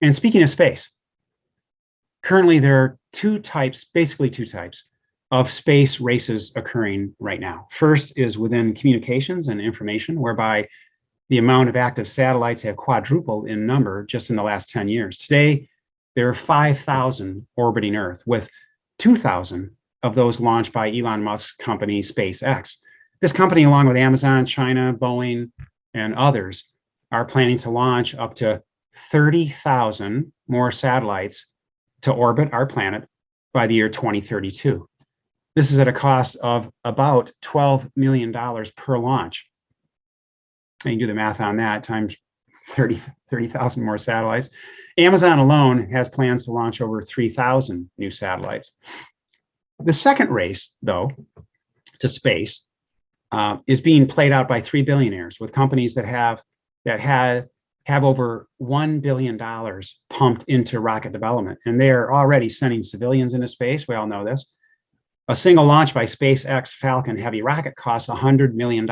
And speaking of space, currently there are basically two types of space races occurring right now. First is within communications and information, whereby the amount of active satellites have quadrupled in number just in the last 10 years. Today, there are 5,000 orbiting Earth, with 2,000 of those launched by Elon Musk's company, SpaceX. This company, along with Amazon, China, Boeing, and others, are planning to launch up to 30,000 more satellites to orbit our planet by the year 2032. This is at a cost of about $12 million per launch. And you do the math on that, times 30,000 more satellites. Amazon alone has plans to launch over 3,000 new satellites. The second race, though, to space is being played out by three billionaires, with companies that have over $1 billion pumped into rocket development. And they're already sending civilians into space. We all know this. A single launch by SpaceX Falcon Heavy rocket costs $100 million.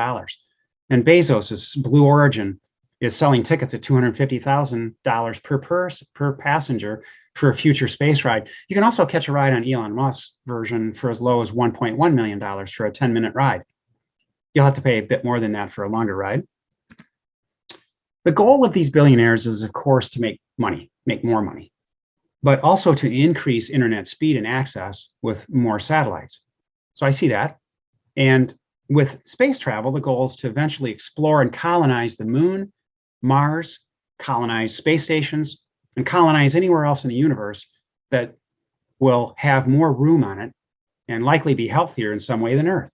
And Bezos's Blue Origin is selling tickets at $250,000 per passenger for a future space ride. You can also catch a ride on Elon Musk's version for as low as $1.1 million for a 10-minute ride. You'll have to pay a bit more than that for a longer ride. The goal of these billionaires is, of course, to make more money, but also to increase internet speed and access with more satellites. So I see that. And with space travel, the goal is to eventually explore and colonize the moon, Mars, colonize space stations, and colonize anywhere else in the universe that will have more room on it and likely be healthier in some way than Earth.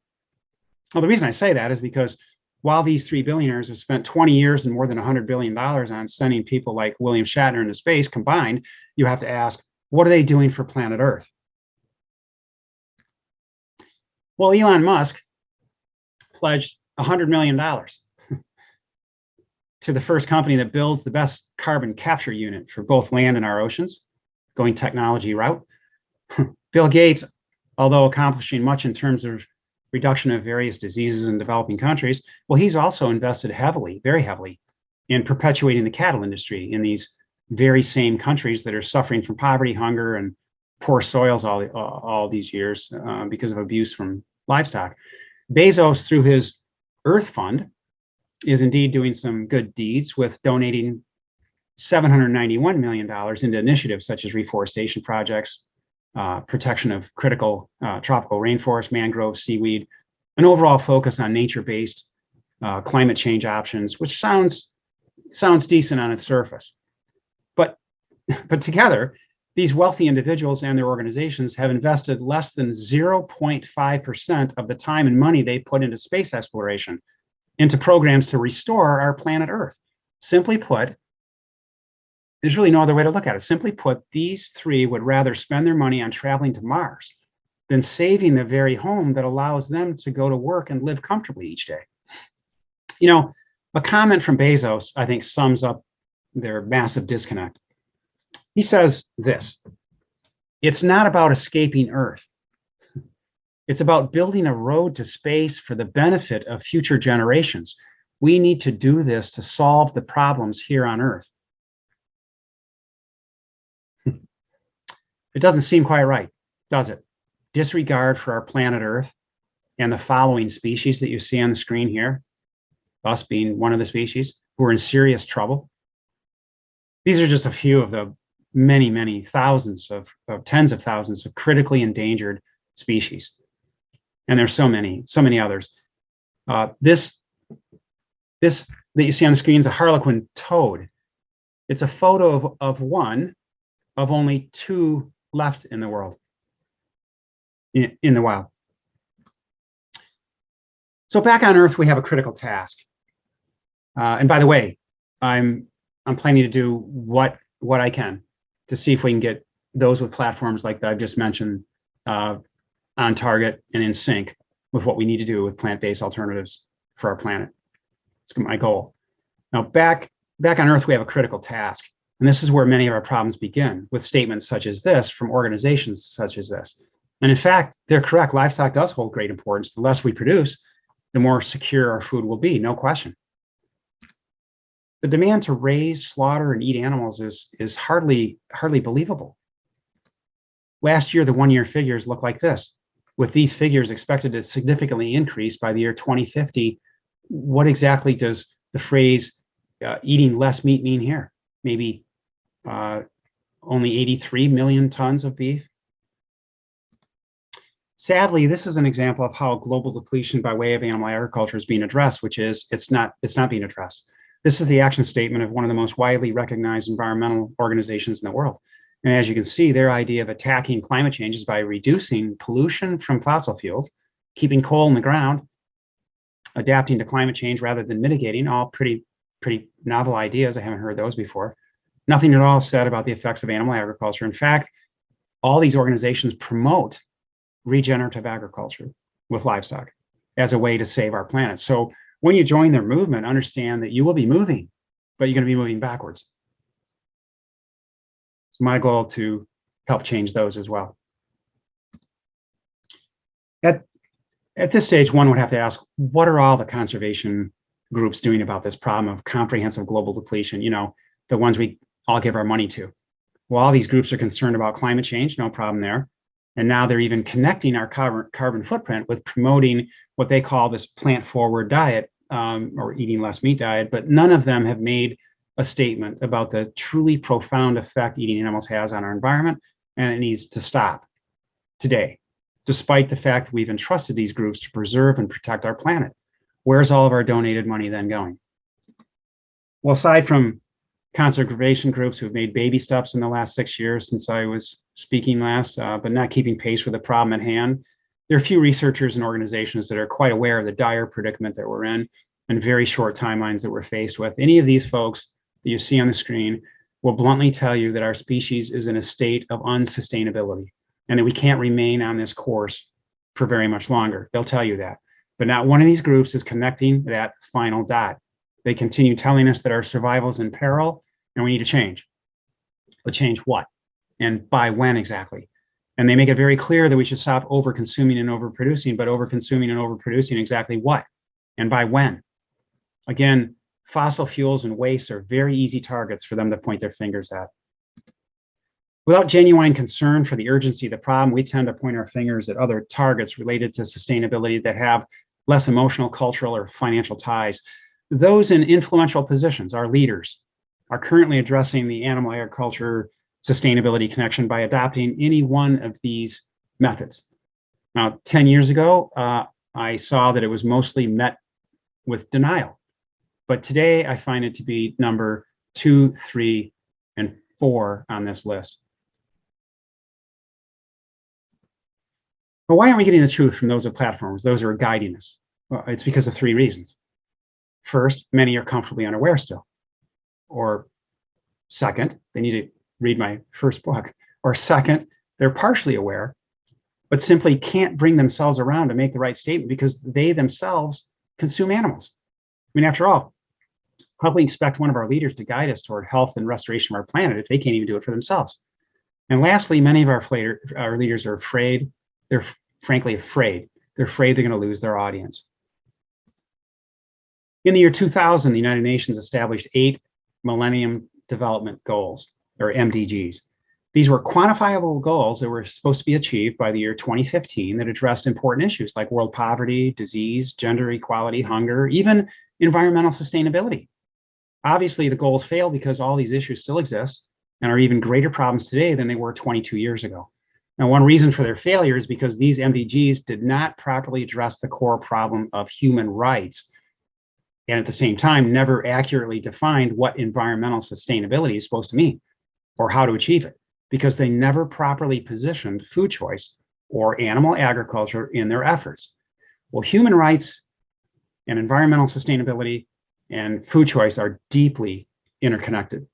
Well, the reason I say that is because while these three billionaires have spent 20 years and more than $100 billion on sending people like William Shatner into space combined, you have to ask, what are they doing for planet Earth? Well, Elon Musk pledged $100 million to the first company that builds the best carbon capture unit for both land and our oceans, going technology route. Bill Gates, although accomplishing much in terms of reduction of various diseases in developing countries, well, he's also invested heavily, very heavily, in perpetuating the cattle industry in these very same countries that are suffering from poverty, hunger, and poor soils all these years because of abuse from livestock. Bezos, through his Earth Fund, is indeed doing some good deeds with donating $791 million into initiatives such as reforestation projects, protection of critical tropical rainforest, mangrove, seaweed, an overall focus on nature-based climate change options, which sounds decent on its surface. But together, these wealthy individuals and their organizations have invested less than 0.5% of the time and money they put into space exploration into programs to restore our planet Earth. Simply put, there's really no other way to look at it. Simply put, these three would rather spend their money on traveling to Mars than saving the very home that allows them to go to work and live comfortably each day. You know, a comment from Bezos, I think, sums up their massive disconnect. He says this: it's not about escaping Earth. It's about building a road to space for the benefit of future generations. We need to do this to solve the problems here on Earth. It doesn't seem quite right, does it? Disregard for our planet Earth and the following species that you see on the screen here, us being one of the species, who are in serious trouble. These are just a few of the many, many thousands of tens of thousands of critically endangered species. And there's so many others. This that you see on the screen is a harlequin toad. It's a photo of one of only two left in the world, in the wild. So back on Earth, we have a critical task. And by the way, I'm planning to do what I can to see if we can get those with platforms like that I've just mentioned on target and in sync with what we need to do with plant-based alternatives for our planet. It's my goal. Now, back on Earth, we have a critical task. And this is where many of our problems begin, with statements such as this from organizations such as this. And in fact, they're correct. Livestock does hold great importance. The less we produce, the more secure our food will be, no question. the demand to raise, slaughter, and eat animals is hardly believable. Last year, the one-year figures look like this. With these figures expected to significantly increase by the year 2050, what exactly does the phrase eating less meat mean here? Maybe only 83 million tons of beef? Sadly, this is an example of how global depletion by way of animal agriculture is being addressed, which is it's not being addressed. This is the action statement of one of the most widely recognized environmental organizations in the world. And as you can see, their idea of attacking climate change is by reducing pollution from fossil fuels, keeping coal in the ground, adapting to climate change rather than mitigating, all pretty novel ideas. I haven't heard those before. Nothing at all said about the effects of animal agriculture. In fact, all these organizations promote regenerative agriculture with livestock as a way to save our planet. So when you join their movement, understand that you will be moving, but you're going to be moving backwards. It's my goal to help change those as well. At this stage, one would have to ask, what are all the conservation groups doing about this problem of comprehensive global depletion? You know, the ones we all give our money to. Well, all these groups are concerned about climate change, no problem there. And now they're even connecting our carbon footprint with promoting what they call this plant-forward diet or eating less meat diet, but none of them have made a statement about the truly profound effect eating animals has on our environment, and it needs to stop today, despite the fact that we've entrusted these groups to preserve and protect our planet. Where's all of our donated money then going? Well, aside from conservation groups who have made baby steps in the last 6 years since I was speaking last, but not keeping pace with the problem at hand, there are a few researchers and organizations that are quite aware of the dire predicament that we're in and very short timelines that we're faced with. Any of these folks that you see on the screen will bluntly tell you that our species is in a state of unsustainability and that we can't remain on this course for very much longer. They'll tell you that. But not one of these groups is connecting that final dot. They continue telling us that our survival is in peril and we need to change. But change what? And by when exactly? And they make it very clear that we should stop over-consuming and overproducing, but over-consuming and overproducing exactly what? And by when? Again, fossil fuels and waste are very easy targets for them to point their fingers at. Without genuine concern for the urgency of the problem, we tend to point our fingers at other targets related to sustainability that have less emotional, cultural, or financial ties. Those in influential positions, our leaders, are currently addressing the animal agriculture sustainability connection by adopting any one of these methods. Now, 10 years ago, I saw that it was mostly met with denial. But today, I find it to be number 2, 3, and 4 on this list. But why aren't we getting the truth from those platforms, those who are guiding us? Well, it's because of 3 reasons. First, many are comfortably unaware still. Or second, they need to read my first book. Or second, they're partially aware, but simply can't bring themselves around to make the right statement because they themselves consume animals. I mean, after all, how can we expect one of our leaders to guide us toward health and restoration of our planet if they can't even do it for themselves? And lastly, many of our leaders are afraid. They're frankly afraid. They're afraid they're going to lose their audience. In the year 2000, the United Nations established 8 Millennium Development Goals, or MDGs. These were quantifiable goals that were supposed to be achieved by the year 2015 that addressed important issues like world poverty, disease, gender equality, hunger, even environmental sustainability. Obviously, the goals failed because all these issues still exist and are even greater problems today than they were 22 years ago. Now, one reason for their failure is because these MDGs did not properly address the core problem of human rights, and at the same time, never accurately defined what environmental sustainability is supposed to mean or how to achieve it, because they never properly positioned food choice or animal agriculture in their efforts. Well, human rights and environmental sustainability and food choice are deeply interconnected.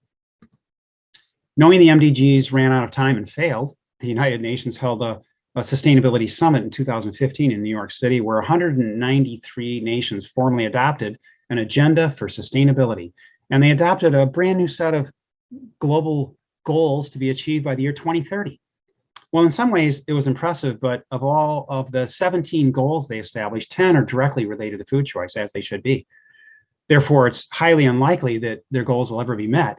Knowing the MDGs ran out of time and failed, the United Nations held a sustainability summit in 2015 in New York City, where 193 nations formally adopted an agenda for sustainability. And they adopted a brand new set of global goals to be achieved by the year 2030. Well, in some ways, it was impressive, but of all of the 17 goals they established, 10 are directly related to food choice, as they should be. Therefore, it's highly unlikely that their goals will ever be met.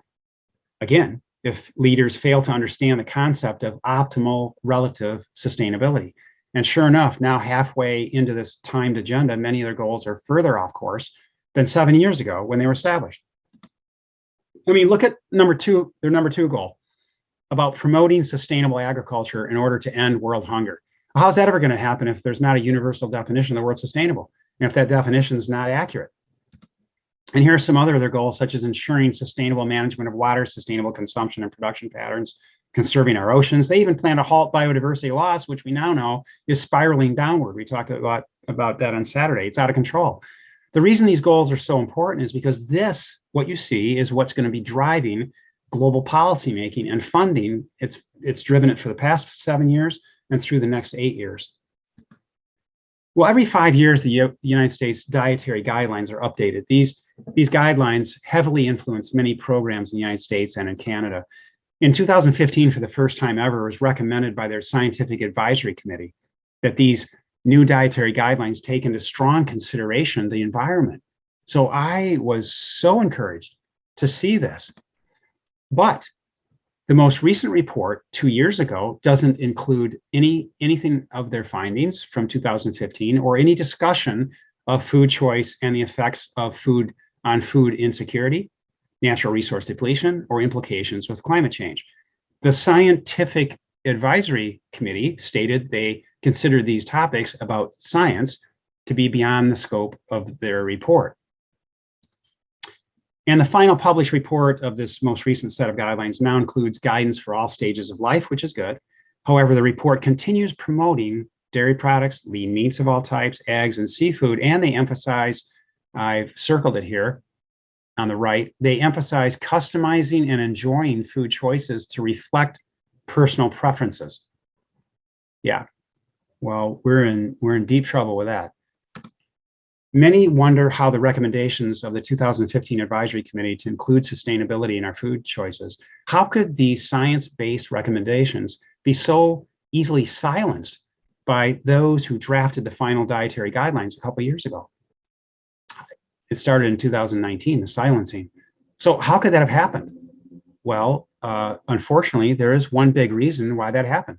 Again, if leaders fail to understand the concept of optimal relative sustainability. And sure enough, now halfway into this timed agenda, many of their goals are further off course than 7 years ago when they were established. I mean, look at their number two goal about promoting sustainable agriculture in order to end world hunger. How's that ever going to happen if there's not a universal definition of the word sustainable, and if that definition is not accurate? And here are some other of their goals, such as ensuring sustainable management of water, sustainable consumption and production patterns, conserving our oceans. They even plan to halt biodiversity loss, which we now know is spiraling downward. We talked a lot about that on Saturday. It's out of control. The reason these goals are so important is because this, what you see, is what's going to be driving global policymaking and funding. It's driven it for the past 7 years and through the next 8 years. Well, every 5 years, the United States dietary guidelines are updated. These guidelines heavily influence many programs in the United States and in Canada. In 2015, for the first time ever, it was recommended by their scientific advisory committee that these new dietary guidelines take into strong consideration the environment. So I was so encouraged to see this. But the most recent report 2 years ago doesn't include anything of their findings from 2015 or any discussion of food choice and the effects of food on food insecurity, natural resource depletion, or implications with climate change. The scientific advisory committee stated they considered these topics about science to be beyond the scope of their report. And the final published report of this most recent set of guidelines now includes guidance for all stages of life, which is good. However, the report continues promoting dairy products, lean meats of all types, eggs, and seafood, and they emphasize, I've circled it here on the right, they emphasize customizing and enjoying food choices to reflect personal preferences. Yeah, well, we're in deep trouble with that. Many wonder how the recommendations of the 2015 Advisory Committee to include sustainability in our food choices, how could these science-based recommendations be so easily silenced by those who drafted the final dietary guidelines a couple of years ago? It started in 2019, the silencing. So how could that have happened? Well, unfortunately, there is one big reason why that happened.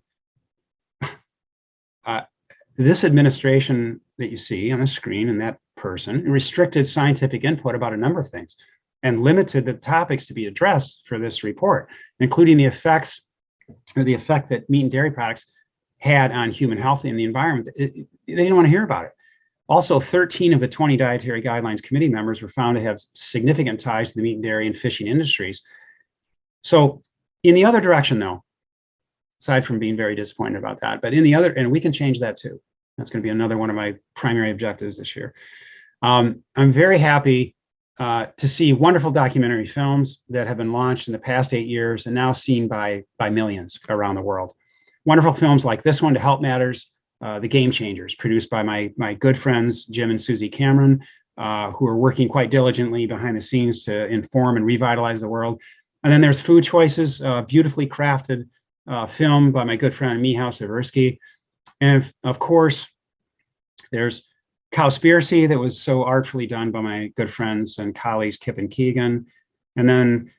This administration that you see on the screen and that person restricted scientific input about a number of things and limited the topics to be addressed for this report, including the effects or the effect that meat and dairy products had on human health and the environment. They didn't want to hear about it. Also, 13 of the 20 dietary guidelines committee members were found to have significant ties to the meat and dairy and fishing industries. So in the other direction, though, aside from being very disappointed about that, but in the other, and we can change that too. That's going to be another one of my primary objectives this year. I'm very happy to see wonderful documentary films that have been launched in the past 8 years and now seen by millions around the world. Wonderful films like this one, To Help Matters, The Game Changers, produced by my good friends, Jim and Susie Cameron, who are working quite diligently behind the scenes to inform and revitalize the world. And then there's Food Choices, beautifully crafted film by my good friend Michał Seversky. And of course, there's Cowspiracy that was so artfully done by my good friends and colleagues, Kip and Keegan. And then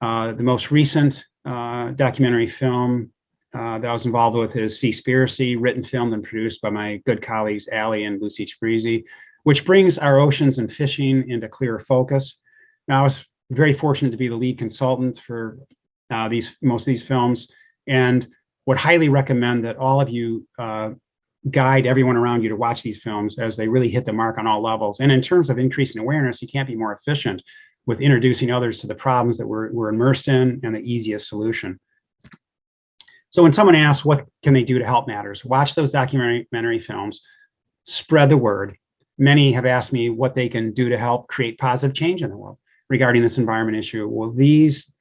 the most recent documentary film that I was involved with is Seaspiracy, written, filmed, and produced by my good colleagues, Allie and Lucy Chabrizi, which brings our oceans and fishing into clearer focus. Now, I was very fortunate to be the lead consultant for most of these films, and would highly recommend that all of you guide everyone around you to watch these films as they really hit the mark on all levels. And in terms of increasing awareness, you can't be more efficient with introducing others to the problems that we're immersed in and the easiest solution. So when someone asks, what can they do to help matters? Watch those documentary films, spread the word. Many have asked me what they can do to help create positive change in the world regarding this environment issue. Well, these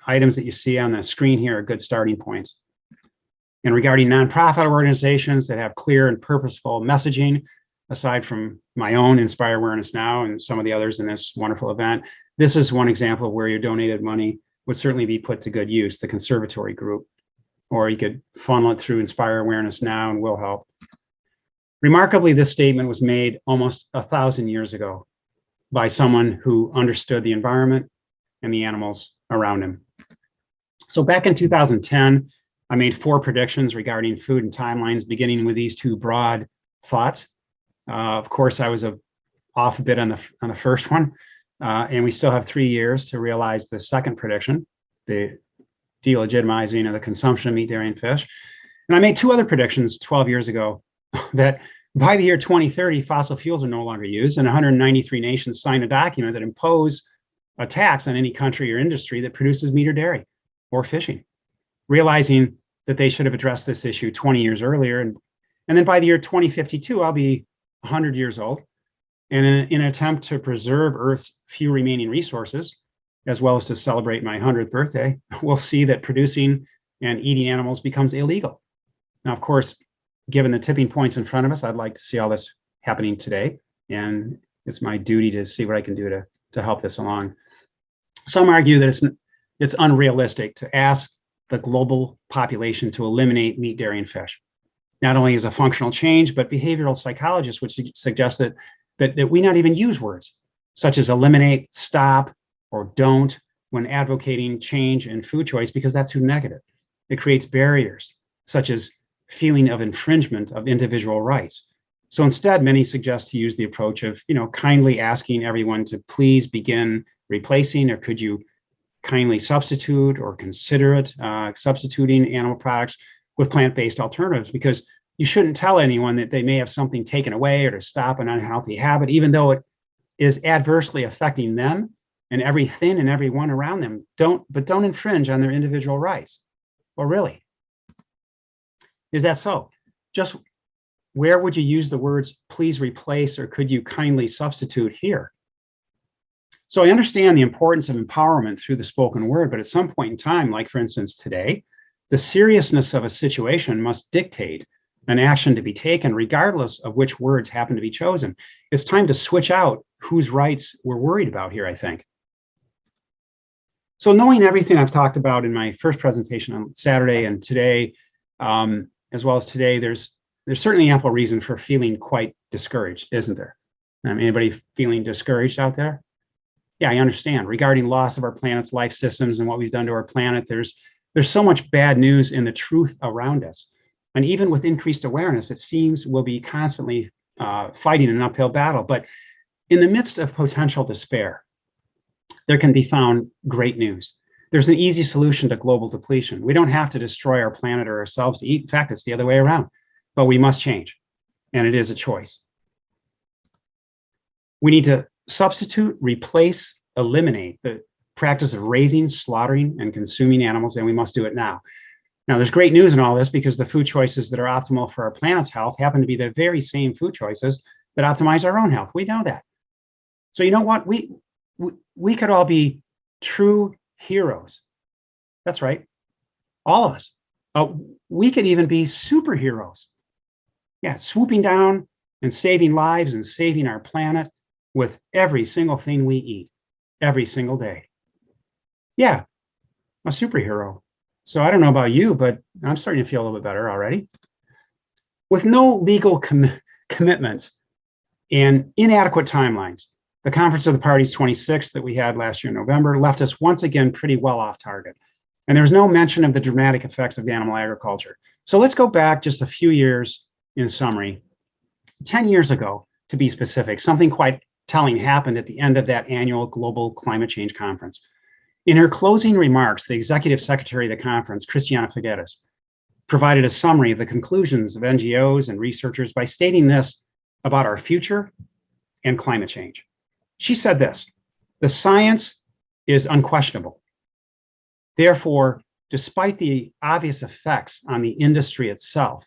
items that you see on the screen here are good starting points. And regarding nonprofit organizations that have clear and purposeful messaging, aside from my own Inspire Awareness Now and some of the others in this wonderful event, this is one example of where your donated money would certainly be put to good use, the Conservatory Group, or you could funnel it through Inspire Awareness Now and Will Help. Remarkably, this statement was made almost 1,000 years ago. by someone who understood the environment and the animals around him. So back in 2010, I made 4 predictions regarding food and timelines, beginning with these 2 broad thoughts. Of course, I was off a bit on the first one, and we still have 3 years to realize the second prediction, the delegitimizing of the consumption of meat, dairy, and fish. And I made 2 other predictions 12 years ago that by the year 2030, fossil fuels are no longer used, and 193 nations sign a document that impose a tax on any country or industry that produces meat or dairy or fishing, realizing that they should have addressed this issue 20 years earlier. And then by the year 2052, I'll be 100 years old. And in an attempt to preserve Earth's few remaining resources, as well as to celebrate my 100th birthday, we'll see that producing and eating animals becomes illegal. Now, of course, given the tipping points in front of us, I'd like to see all this happening today. And it's my duty to see what I can do to help this along. Some argue that it's unrealistic to ask the global population to eliminate meat, dairy, and fish. Not only is a functional change, but behavioral psychologists would suggest that we not even use words such as eliminate, stop, or don't when advocating change in food choice, because that's too negative. It creates barriers such as feeling of infringement of individual rights. So instead, many suggest to use the approach of, kindly asking everyone to please begin replacing, or could you kindly substitute or consider it substituting animal products with plant-based alternatives, because you shouldn't tell anyone that they may have something taken away or to stop an unhealthy habit, even though it is adversely affecting them and everything and everyone around them. Don't infringe on their individual rights. Well, really, is that so? Just where would you use the words please replace or could you kindly substitute here? So I understand the importance of empowerment through the spoken word, but at some point in time, like for instance today, the seriousness of a situation must dictate an action to be taken, regardless of which words happen to be chosen. It's time to switch out whose rights we're worried about here, I think. So knowing everything I've talked about in my first presentation on Saturday and today, as well as today, there's certainly ample reason for feeling quite discouraged, isn't there? Anybody feeling discouraged out there? Yeah, I understand. Regarding loss of our planet's life systems and what we've done to our planet, there's so much bad news in the truth around us. And even with increased awareness, it seems we'll be constantly fighting an uphill battle. But in the midst of potential despair, there can be found great news. There's an easy solution to global depletion. We don't have to destroy our planet or ourselves to eat. In fact, it's the other way around. But we must change, and it is a choice. We need to substitute, replace, eliminate the practice of raising, slaughtering, and consuming animals, and we must do it now. Now, there's great news in all this, because the food choices that are optimal for our planet's health happen to be the very same food choices that optimize our own health. We know that. So you know what? We could all be true heroes. That's right. All of us. We could even be superheroes. Yeah, swooping down and saving lives and saving our planet with every single thing we eat every single day. Yeah, a superhero. So I don't know about you, but I'm starting to feel a little bit better already. With no legal commitments and inadequate timelines, the Conference of the Parties 26 that we had last year in November left us once again pretty well off target. And there was no mention of the dramatic effects of animal agriculture. So let's go back just a few years in summary. 10 years ago, to be specific, something quite telling happened at the end of that annual Global Climate Change Conference. In her closing remarks, the executive secretary of the conference, Christiana Figueres, provided a summary of the conclusions of NGOs and researchers by stating this about our future and climate change. She said this: the science is unquestionable. Therefore, despite the obvious effects on the industry itself,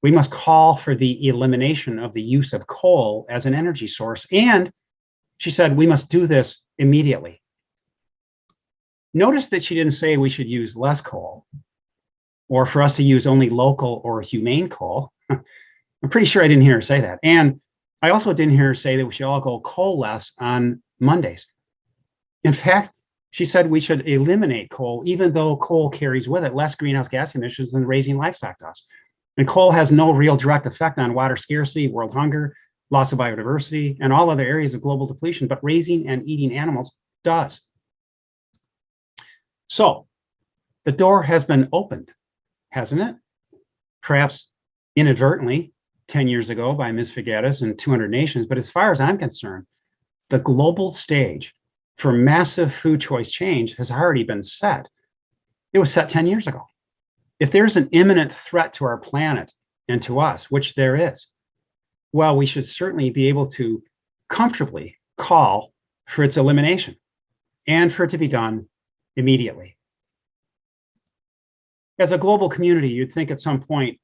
we must call for the elimination of the use of coal as an energy source. And she said, we must do this immediately. Notice that she didn't say we should use less coal or for us to use only local or humane coal. I'm pretty sure I didn't hear her say that. And I also didn't hear her say that we should all go coal-less on Mondays. In fact, she said we should eliminate coal, even though coal carries with it less greenhouse gas emissions than raising livestock does. And coal has no real direct effect on water scarcity, world hunger, loss of biodiversity, and all other areas of global depletion, but raising and eating animals does. So the door has been opened, hasn't it? Perhaps inadvertently 10 years ago by Ms. Figueres and 200 nations, but as far as I'm concerned, the global stage for massive food choice change has already been set. It was set 10 years ago. If there's an imminent threat to our planet and to us, which there is, well, we should certainly be able to comfortably call for its elimination and for it to be done immediately. As a global community, you'd think at some point,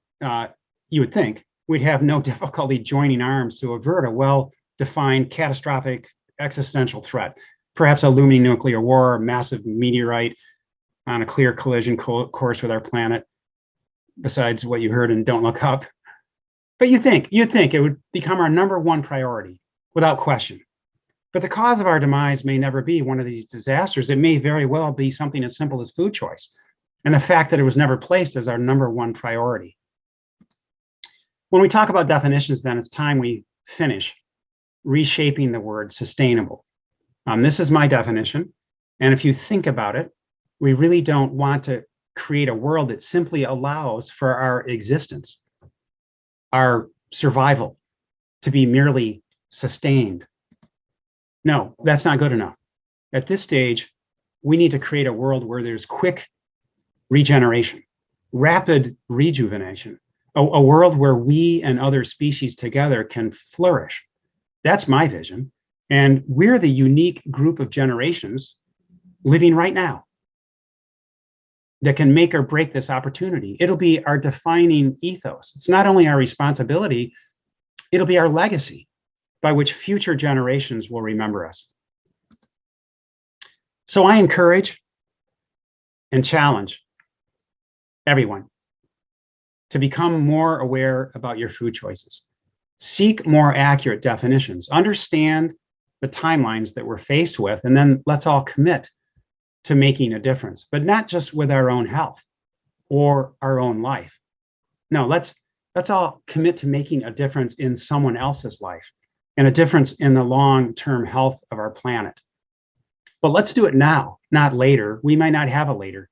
we'd have no difficulty joining arms to avert a well-defined catastrophic existential threat, perhaps a looming nuclear war, a massive meteorite on a clear collision course with our planet, besides what you heard in Don't Look Up. But you'd think it would become our #1 priority without question. But the cause of our demise may never be one of these disasters. It may very well be something as simple as food choice, and the fact that it was never placed as our #1 priority. When we talk about definitions, then it's time we finish reshaping the word sustainable. This is my definition, and if you think about it, we really don't want to create a world that simply allows for our existence, our survival, to be merely sustained. No, that's not good enough. At this stage, we need to create a world where there's quick regeneration, rapid rejuvenation, a world where we and other species together can flourish. That's my vision. And we're the unique group of generations living right now that can make or break this opportunity. It'll be our defining ethos. It's not only our responsibility, it'll be our legacy by which future generations will remember us. So I encourage and challenge everyone to become more aware about your food choices. Seek more accurate definitions. Understand the timelines that we're faced with, and then let's all commit to making a difference, but not just with our own health or our own life. No, let's all commit to making a difference in someone else's life and a difference in the long-term health of our planet. But let's do it now, not later. We might not have a later.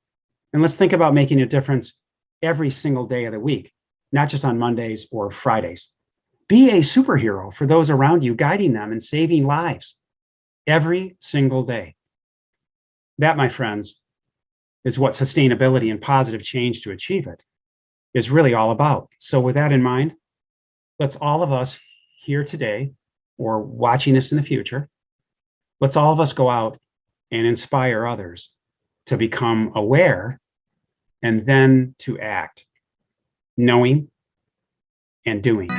And let's think about making a difference every single day of the week, not just on Mondays or Fridays. Be a superhero for those around you, guiding them and saving lives every single day. That, my friends, is what sustainability and positive change to achieve it is really all about. So with that in mind, let's all of us here today or watching this in the future, let's all of us go out and inspire others to become aware and then to act, knowing and doing.